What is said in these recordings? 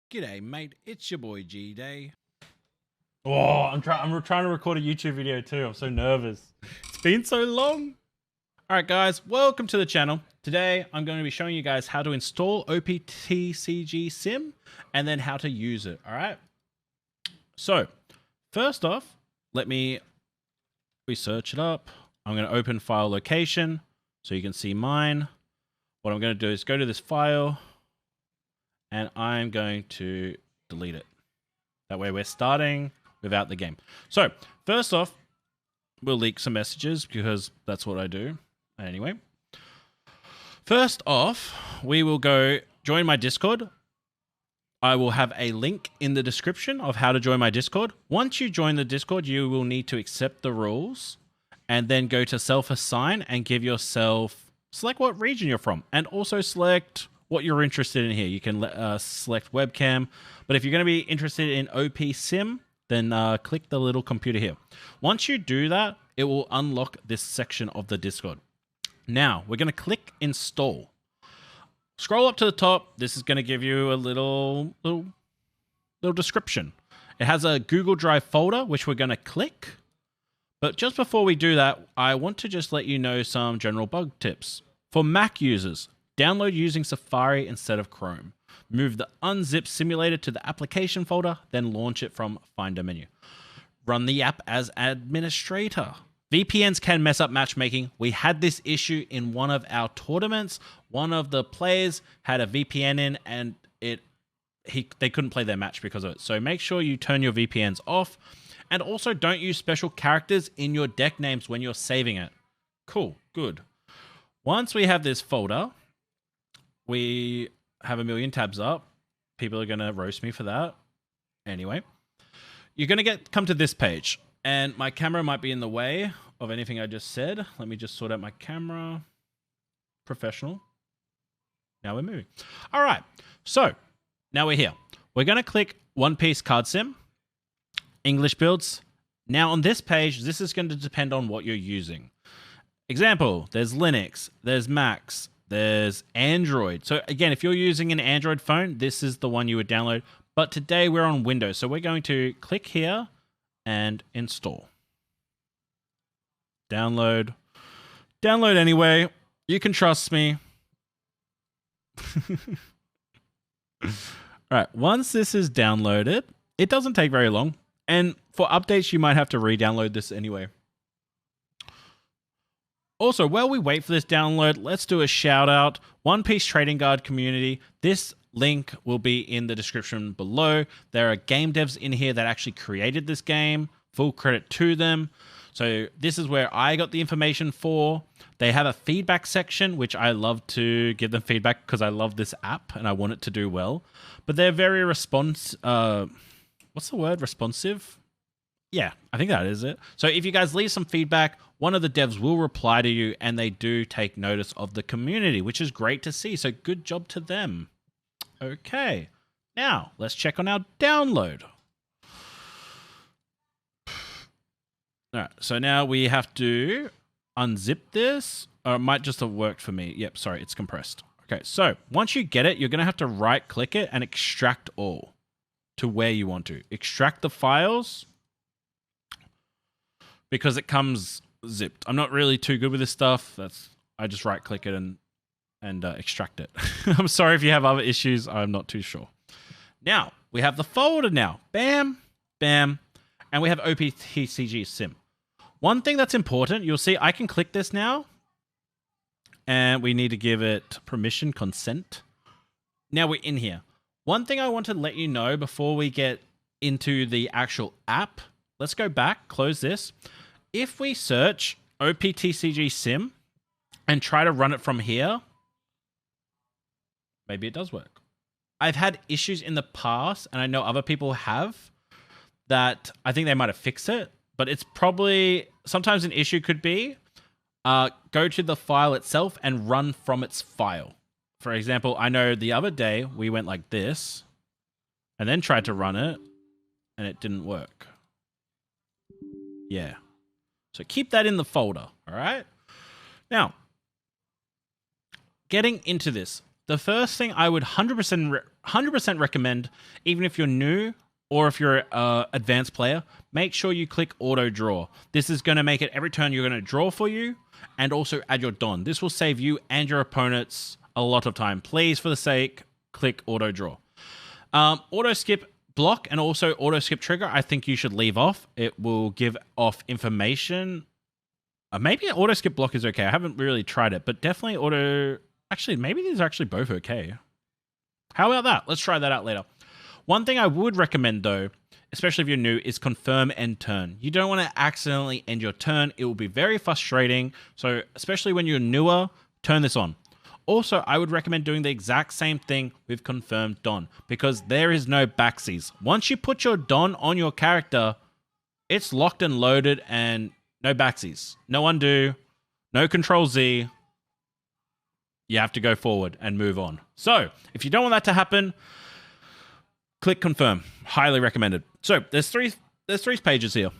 G'day, mate. It's your boy G-Day. Oh, I'm trying to record a YouTube video too. I'm so nervous. It's been so long. All right, guys, welcome to the channel. Today, I'm going to be showing you guys how to install OPTCGSIM and then how to use it. All right. So, first off, let me search it up. I'm going to open file location so you can see mine. What I'm going to do is go to this file and I'm going to delete it. That way we're starting without the game. So, first off, we'll leak some messages because that's what I do. Anyway, first off, we will go join my Discord. I will have a link in the description of how to join my Discord. Once you join the Discord, you will need to accept the rules and then go to self-assign and give yourself, select what region you're from and also select what you're interested in here. You can select webcam, but if you're going to be interested in OPSIM, then click the little computer here. Once you do that, it will unlock this section of the Discord. Now, we're going to click install. Scroll up to the top. This is going to give you a little description. It has a Google Drive folder, which we're going to click. But just before we do that, I want to just let you know some general bug tips. For Mac users, download using Safari instead of Chrome. Move the unzip simulator to the application folder, then launch it from Finder menu. Run the app as administrator. VPNs can mess up matchmaking. We had this issue in one of our tournaments. One of the players had a VPN in and they couldn't play their match because of it. So make sure you turn your VPNs off. And also don't use special characters in your deck names when you're saving it. Cool, good. Once we have this folder, we have a million tabs up. People are going to roast me for that. Anyway, you're going to come to this page. And my camera might be in the way of anything I just said. Let me just sort out my camera. Professional. Now we're moving. All right. So now we're here. We're going to click One Piece Card Sim. English builds. Now on this page, this is going to depend on what you're using. Example, there's Linux, there's Macs, there's Android. So again, if you're using an Android phone, this is the one you would download. But today we're on Windows. So we're going to click here and install. Download. Download anyway. You can trust me. All right. Once this is downloaded, it doesn't take very long. And for updates, you might have to re-download this anyway. Also, while we wait for this download, let's do a shout out. One Piece Trading Card community. This link will be in the description below. There are game devs in here that actually created this game. Full credit to them. So this is where I got the information for. They have a feedback section, which I love to give them feedback because I love this app and I want it to do well. But they're very what's the word? Responsive? Yeah, I think that is it. So if you guys leave some feedback, one of the devs will reply to you and they do take notice of the community, which is great to see. So good job to them. Okay, now let's check on our download. All right, so now we have to unzip this, or it might just have worked for me. Yep, sorry, it's compressed. Okay, so once you get it, you're going to have to right-click it and extract all to where you want to. Extract the files because it comes zipped. I'm not really too good with this stuff. I just right-click it and extract it. I'm sorry if you have other issues. I'm not too sure. Now, we have the folder now. Bam, bam. And we have OPTCGSIM. One thing that's important, you'll see I can click this now. And we need to give it permission, consent. Now we're in here. One thing I want to let you know before we get into the actual app. Let's go back, close this. If we search OPTCGSIM and try to run it from here, maybe it does work. I've had issues in the past, and I know other people have, that I think they might have fixed it, but it's probably, sometimes an issue could be, go to the file itself and run from its file. For example, I know the other day we went like this and then tried to run it and it didn't work. Yeah. So keep that in the folder, all right? Now, getting into this, the first thing I would 100% recommend, even if you're new or if you're an advanced player, make sure you click auto draw. This is going to make it every turn you're going to draw for you and also add your Don. This will save you and your opponents a lot of time. Please, for the sake, click auto draw. Auto skip block and also auto skip trigger, I think you should leave off. It will give off information. Maybe auto skip block is okay. I haven't really tried it, but definitely auto... Actually, maybe these are actually both okay. How about that? Let's try that out later. One thing I would recommend, though, especially if you're new, is confirm end turn. You don't want to accidentally end your turn. It will be very frustrating. So, especially when you're newer, turn this on. Also, I would recommend doing the exact same thing with confirmed Don, because there is no backsies. Once you put your Don on your character, it's locked and loaded and no backsies. No undo, no control Z. You have to go forward and move on. So, if you don't want that to happen, click confirm. Highly recommended. So, there's three pages here.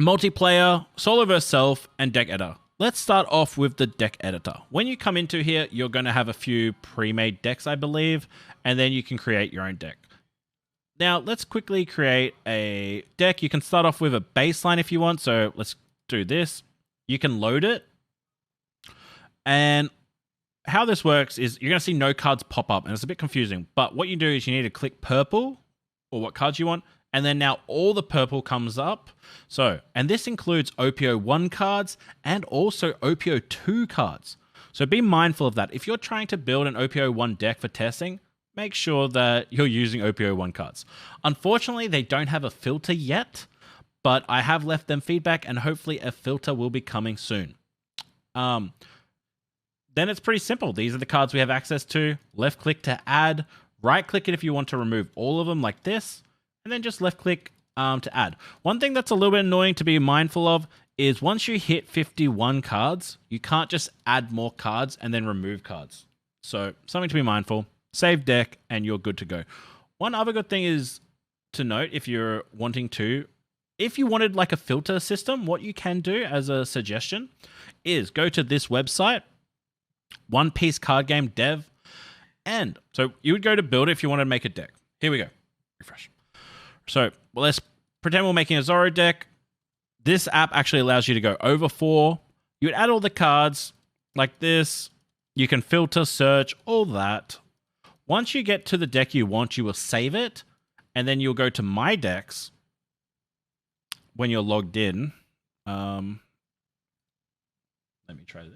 Multiplayer, solo versus self, and deck editor. Let's start off with the deck editor. When you come into here, you're going to have a few pre-made decks, I believe, and then you can create your own deck. Now, let's quickly create a deck. You can start off with a baseline if you want. So, let's do this. You can load it. And how this works is you're going to see no cards pop up, and it's a bit confusing. But what you do is you need to click purple, or what cards you want, and then now all the purple comes up. So, and this includes OPO 1 cards and also OPO 2 cards. So be mindful of that. If you're trying to build an OPO 1 deck for testing, make sure that you're using OPO 1 cards. Unfortunately, they don't have a filter yet, but I have left them feedback, and hopefully a filter will be coming soon. Then it's pretty simple. These are the cards we have access to. Left click to add, right click it if you want to remove all of them like this, and then just left click to add. One thing that's a little bit annoying to be mindful of is once you hit 51 cards, you can't just add more cards and then remove cards. So something to be mindful. Save deck and you're good to go. One other good thing is to note, if you're wanting to, if you wanted like a filter system, what you can do as a suggestion is go to this website, One Piece card game dev. And so you would go to build it if you want to make a deck. Here we go. Refresh. So let's pretend we're making a Zoro deck. This app actually allows you to go over 4. You would add all the cards like this. You can filter, search, all that. Once you get to the deck you want, you will save it. And then you'll go to My Decks when you're logged in. Let me try this.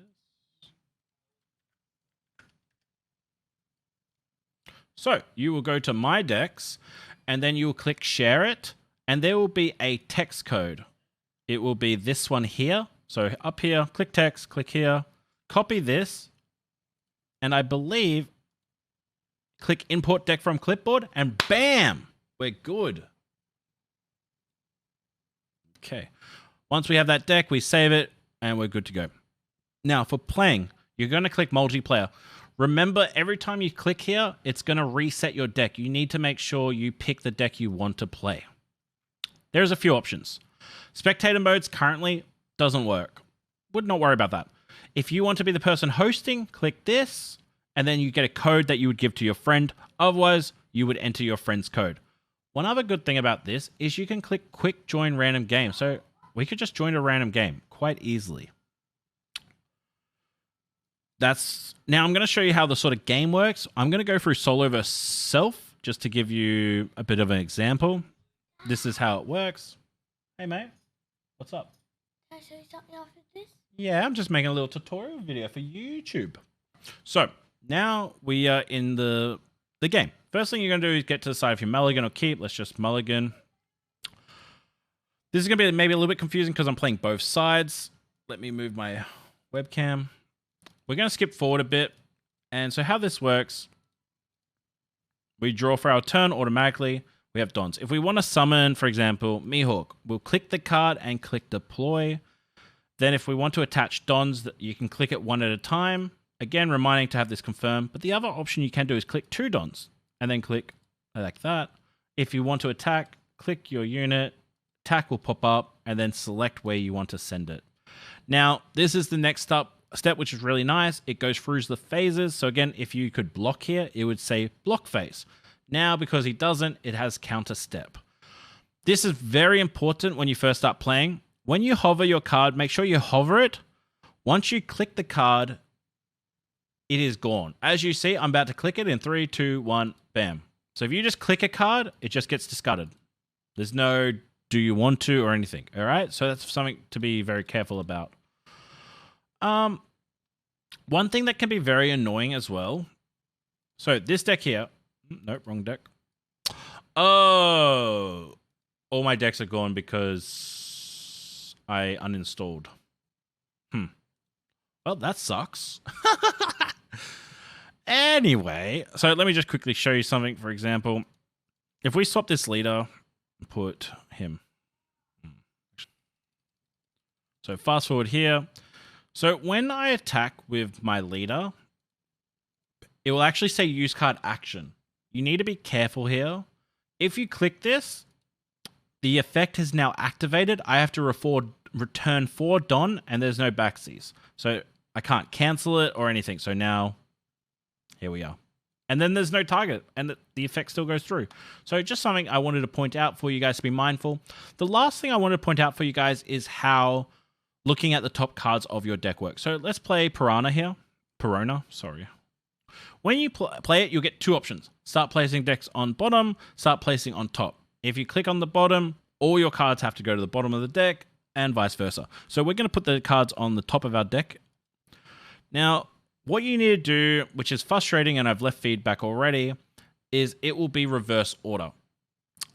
So you will go to My Decks, and then you will click Share It, and there will be a text code. It will be this one here. So up here, click text, click here, copy this, and I believe click Import Deck from Clipboard, and bam, we're good. Okay. Once we have that deck, we save it, and we're good to go. Now, for playing, you're going to click Multiplayer. Remember, every time you click here, it's going to reset your deck. You need to make sure you pick the deck you want to play. There's a few options. Spectator modes currently doesn't work. Would not worry about that. If you want to be the person hosting, click this, and then you get a code that you would give to your friend. Otherwise, you would enter your friend's code. One other good thing about this is you can click Quick Join Random Game. So we could just join a random game quite easily. Now I'm going to show you how the sort of game works. I'm going to go through solo versus self just to give you a bit of an example. This is how it works. Hey, mate. What's up? Can I show you something after this? Yeah, I'm just making a little tutorial video for YouTube. So now we are in the game. First thing you're going to do is get to decide if you mulligan or keep. Let's just mulligan. This is going to be maybe a little bit confusing because I'm playing both sides. Let me move my webcam. We're going to skip forward a bit. And so how this works, we draw for our turn automatically. We have Dons. If we want to summon, for example, Mihawk, we'll click the card and click deploy. Then if we want to attach Dons, you can click it one at a time. Again, reminding to have this confirmed. But the other option you can do is click 2 Dons and then click like that. If you want to attack, click your unit, attack will pop up, and then select where you want to send it. Now, this is the next step, which is really nice. It goes through the phases. So again, if you could block here, it would say block phase. Now, because he doesn't, it has counter step. This is very important when you first start playing. When you hover your card, make sure you hover it. Once you click the card, it is gone. As you see, I'm about to click it in 3, 2, 1, bam. So if you just click a card, it just gets discarded. There's no do you want to or anything. All right. So that's something to be very careful about. One thing that can be very annoying as well. So this deck here. Nope, wrong deck. Oh, all my decks are gone because I uninstalled. Well, that sucks. Anyway, so let me just quickly show you something. For example, if we swap this leader, put him. So fast forward here. So when I attack with my leader, it will actually say use card action. You need to be careful here. If you click this, the effect is now activated. I have to return 4 Don, and there's no backsies. So I can't cancel it or anything. So now, here we are. And then there's no target, and the effect still goes through. So just something I wanted to point out for you guys to be mindful. The last thing I wanted to point out for you guys is how looking at the top cards of your deck works. So let's play Piranha here. Perona, sorry. When you play it, you'll get 2 options. Start placing decks on bottom, start placing on top. If you click on the bottom, all your cards have to go to the bottom of the deck, and vice versa. So we're going to put the cards on the top of our deck. Now, what you need to do, which is frustrating, and I've left feedback already, is it will be reverse order.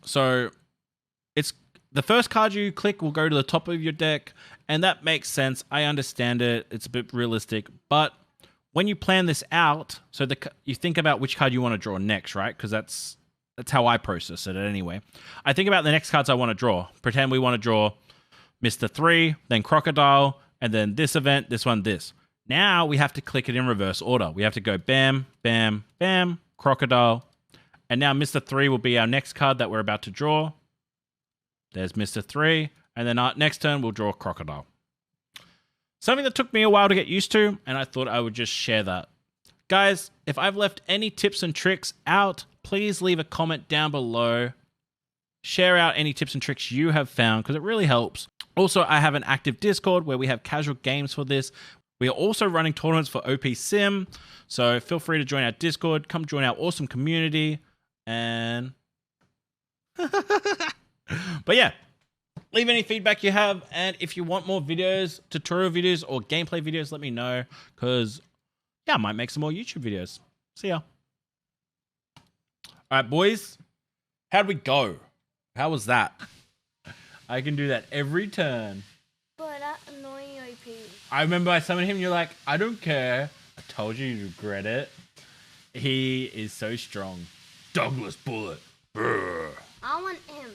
So it's the first card you click will go to the top of your deck, and that makes sense. I understand it. It's a bit realistic, but when you plan this out, so you think about which card you want to draw next, right? Because that's how I process it anyway. I think about the next cards I want to draw. Pretend we want to draw Mr. 3, then Crocodile, and then this event, this one, this. Now we have to click it in reverse order. We have to go bam, bam, bam, Crocodile. And now Mr. 3 will be our next card that we're about to draw. There's Mr. 3. And then our next turn, we'll draw Crocodile. Something that took me a while to get used to, and I thought I would just share that. Guys, if I've left any tips and tricks out, please leave a comment down below. Share out any tips and tricks you have found, because it really helps. Also, I have an active Discord where we have casual games for this. We are also running tournaments for OPTCGSIM, so feel free to join our Discord. Come join our awesome community, and but yeah, leave any feedback you have, and if you want more videos, tutorial videos, or gameplay videos, let me know, because yeah, I might make some more YouTube videos. See ya. All right, boys, how'd we go? How was that? I can do that every turn. But that annoying OP. I remember I summoned him and you're like, I don't care. I told you you'd regret it. He is so strong. Douglas Bullet. Brr. I want him.